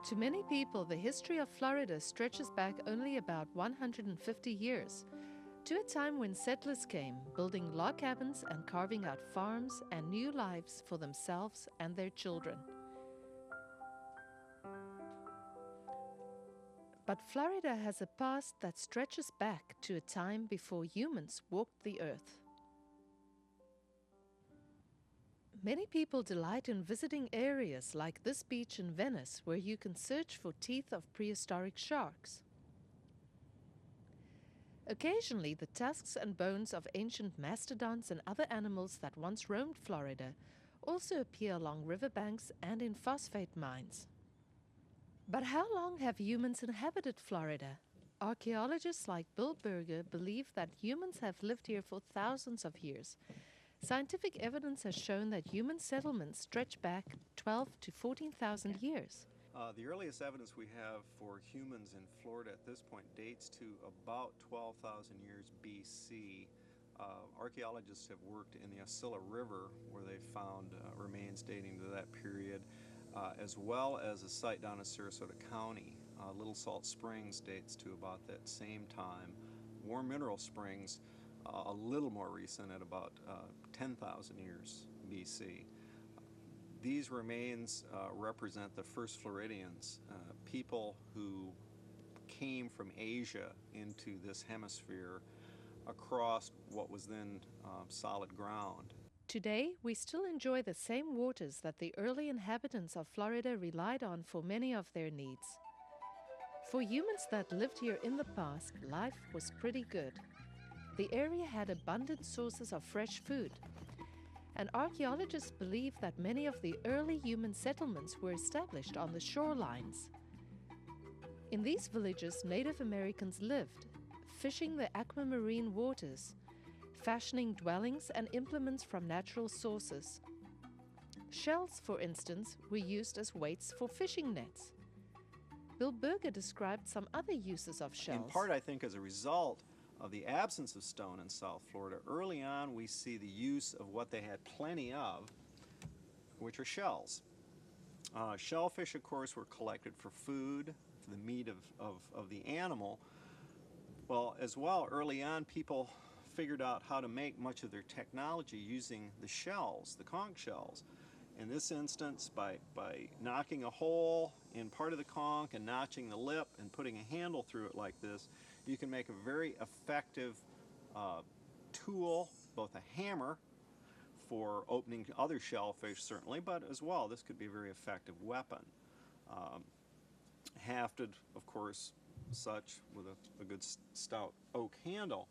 To many people, the history of Florida stretches back only about 150 years, to a time when settlers came, building log cabins and carving out farms and new lives for themselves and their children. But Florida has a past that stretches back to a time before humans walked the earth. Many people delight in visiting areas like this beach in Venice, where you can search for teeth of prehistoric sharks. Occasionally, the tusks and bones of ancient mastodons and other animals that once roamed Florida also appear along riverbanks and in phosphate mines. But how long have humans inhabited Florida? Archaeologists like Bill Berger believe that humans have lived here for thousands of years. Scientific evidence has shown that human settlements stretch back 12 to 14,000 years. The earliest evidence we have for humans in Florida at this point dates to about 12,000 years BC. Archaeologists have worked in the Osceola River, where they found remains dating to that period, as well as a site down in Sarasota County. Little Salt Springs dates to about that same time. Warm Mineral Springs, a little more recent, at about 10,000 years BC. These remains represent the first Floridians, people who came from Asia into this hemisphere across what was then solid ground. Today, we still enjoy the same waters that the early inhabitants of Florida relied on for many of their needs. For humans that lived here in the past, life was pretty good. The area had abundant sources of fresh food, and archaeologists believe that many of the early human settlements were established on the shorelines. In these villages, Native Americans lived, fishing the aquamarine waters, fashioning dwellings and implements from natural sources. Shells, for instance, were used as weights for fishing nets. Bill Berger described some other uses of shells. In part, I think, as a result of the absence of stone in South Florida, early on we see the use of what they had plenty of, which are shells. Shellfish, of course, were collected for food, for the meat of the animal. Well, as well, early on people figured out how to make much of their technology using the shells, the conch shells. In this instance, by knocking a hole in part of the conch and notching the lip and putting a handle through it like this, you can make a very effective tool, both a hammer for opening other shellfish certainly, but as well this could be a very effective weapon. Hafted, of course, such with a good stout oak handle.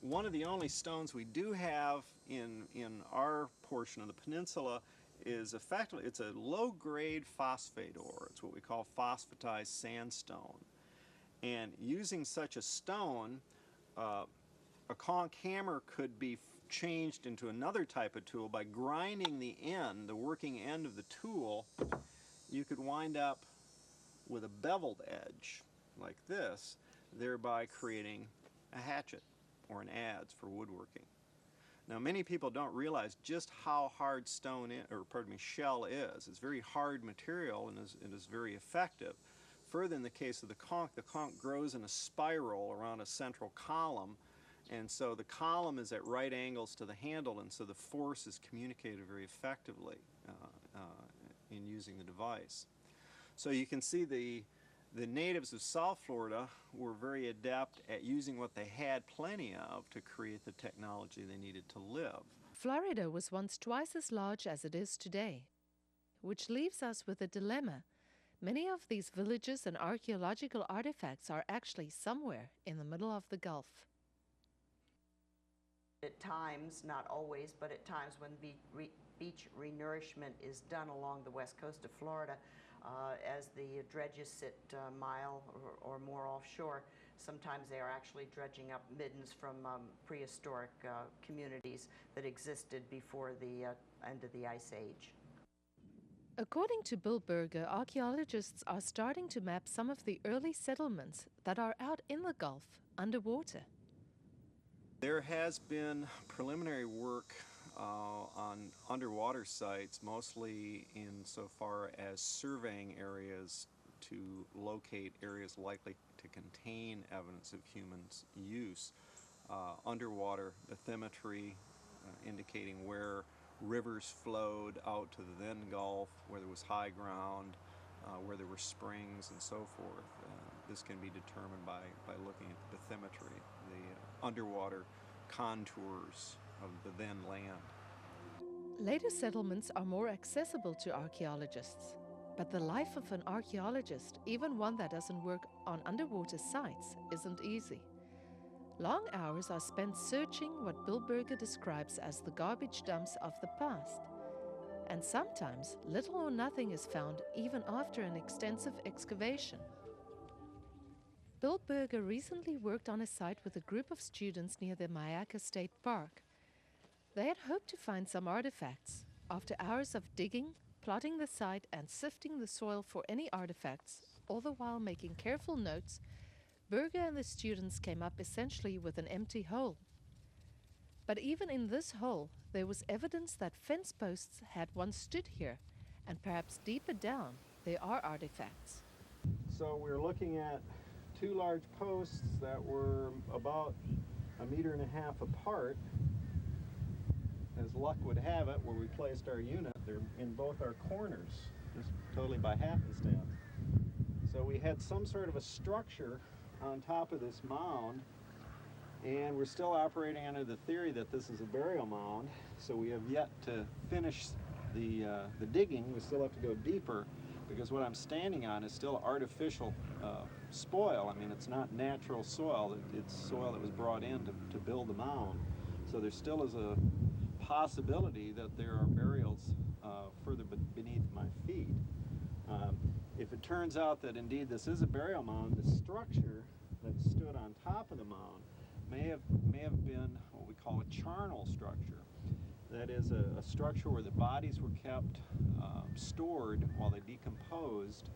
One of the only stones we do have in our portion of the peninsula is effectively, it's a low-grade phosphate ore. It's what we call phosphatized sandstone. And using such a stone, a conch hammer could be changed into another type of tool by grinding the end, the working end of the tool. You could wind up with a beveled edge like this, thereby creating a hatchet or an adze for woodworking. Now, many people don't realize just how hard shell is. It's very hard material and is very effective. Further, in the case of the conch grows in a spiral around a central column, and so the column is at right angles to the handle, and so the force is communicated very effectively in using the device. So you can see the natives of South Florida were very adept at using what they had plenty of to create the technology they needed to live. Florida was once twice as large as it is today, which leaves us with a dilemma. Many of these villages and archaeological artifacts are actually somewhere in the middle of the Gulf. At times, not always, but at times when beach renourishment is done along the west coast of Florida, as the dredges sit a mile or more offshore, sometimes they are actually dredging up middens from prehistoric communities that existed before the end of the Ice Age. According to Bill Berger, archaeologists are starting to map some of the early settlements that are out in the Gulf underwater. There has been preliminary work on underwater sites, mostly insofar as surveying areas to locate areas likely to contain evidence of humans' use. Underwater bathymetry, indicating where rivers flowed out to the then Gulf, where there was high ground, where there were springs and so forth. This can be determined by looking at the bathymetry, the underwater contours of the then land. Later settlements are more accessible to archaeologists, but the life of an archaeologist, even one that doesn't work on underwater sites, isn't easy. Long hours are spent searching what Bill Berger describes as the garbage dumps of the past. And sometimes little or nothing is found even after an extensive excavation. Bill Berger recently worked on a site with a group of students near the Myakka State Park. They had hoped to find some artifacts. After hours of digging, plotting the site and sifting the soil for any artifacts, all the while making careful notes, Berger and the students came up essentially with an empty hole. But even in this hole, there was evidence that fence posts had once stood here, and perhaps deeper down, there are artifacts. So we're looking at two large posts that were about 1.5 meters apart. As luck would have it, where we placed our unit, they're in both our corners, just totally by happenstance. So we had some sort of a structure on top of this mound, and we're still operating under the theory that this is a burial mound, so we have yet to finish the digging. We still have to go deeper, because what I'm standing on is still artificial spoil. I mean, it's not natural soil. It's soil that was brought in to build the mound. So there still is a possibility that there are burials further beneath my feet. If it turns out that indeed this is a burial mound, the structure that stood on top of the mound may have been what we call a charnel structure. That is a structure where the bodies were kept stored while they decomposed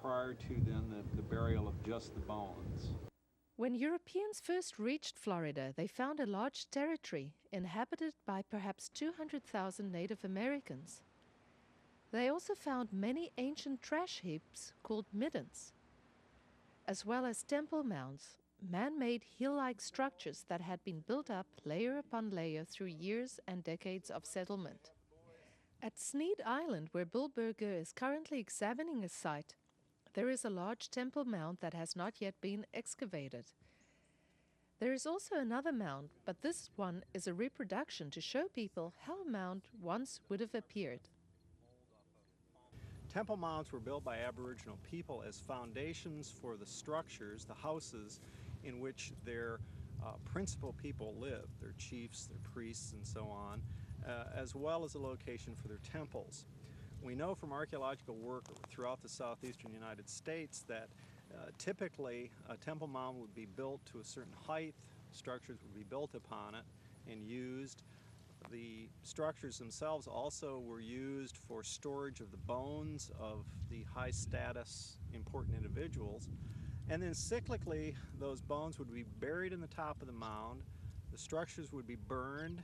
prior to then the burial of just the bones. When Europeans first reached Florida, they found a large territory inhabited by perhaps 200,000 Native Americans. They also found many ancient trash heaps called middens, as well as temple mounds, man-made hill-like structures that had been built up layer upon layer through years and decades of settlement. At Sneed Island, where Bill Berger is currently examining a site, there is a large temple mound that has not yet been excavated. There is also another mound, but this one is a reproduction to show people how a mound once would have appeared. Temple mounds were built by Aboriginal people as foundations for the structures, the houses, in which their principal people lived, their chiefs, their priests, and so on, as well as a location for their temples. We know from archaeological work throughout the southeastern United States that typically a temple mound would be built to a certain height, structures would be built upon it and used. The structures themselves also were used for storage of the bones of the high status important individuals. And then cyclically, those bones would be buried in the top of the mound, the structures would be burned,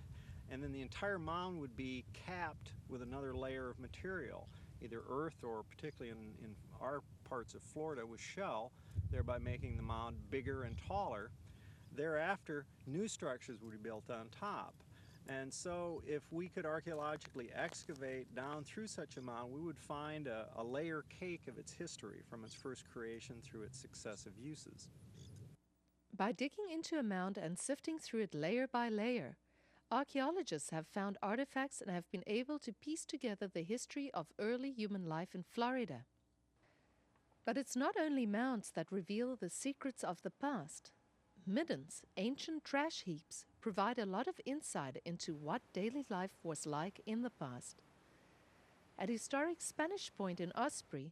and then the entire mound would be capped with another layer of material, either earth or particularly in our parts of Florida with shell, thereby making the mound bigger and taller. Thereafter, new structures would be built on top. And so if we could archaeologically excavate down through such a mound, we would find a layer cake of its history from its first creation through its successive uses. By digging into a mound and sifting through it layer by layer, archaeologists have found artifacts and have been able to piece together the history of early human life in Florida. But it's not only mounds that reveal the secrets of the past. Middens, ancient trash heaps, provide a lot of insight into what daily life was like in the past. At historic Spanish Point in Osprey,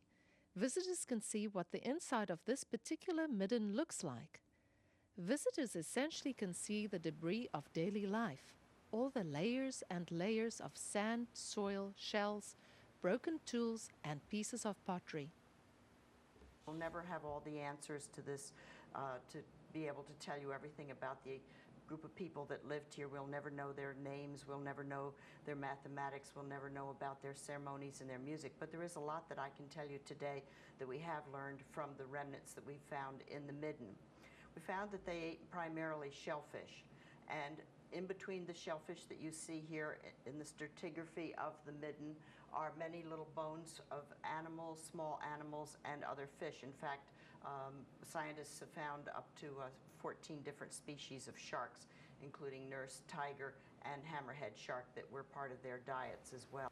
visitors can see what the inside of this particular midden looks like. Visitors essentially can see the debris of daily life, all the layers and layers of sand, soil, shells, broken tools, and pieces of pottery. We'll never have all the answers to this, to be able to tell you everything about the group of people that lived here. We'll never know their names, we'll never know their mathematics, we'll never know about their ceremonies and their music, but there is a lot that I can tell you today that we have learned from the remnants that we found in the midden. We found that they ate primarily shellfish, and in between the shellfish that you see here in the stratigraphy of the midden are many little bones of animals, small animals, and other fish. In fact, scientists have found up to 14 different species of sharks, including nurse tiger and hammerhead shark, that were part of their diets as well.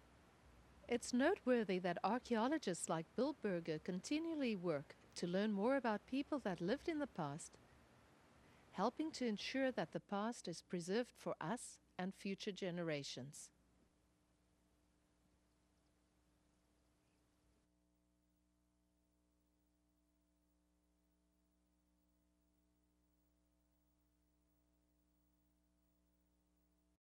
It's noteworthy that archaeologists like Bill Berger continually work to learn more about people that lived in the past, helping to ensure that the past is preserved for us and future generations.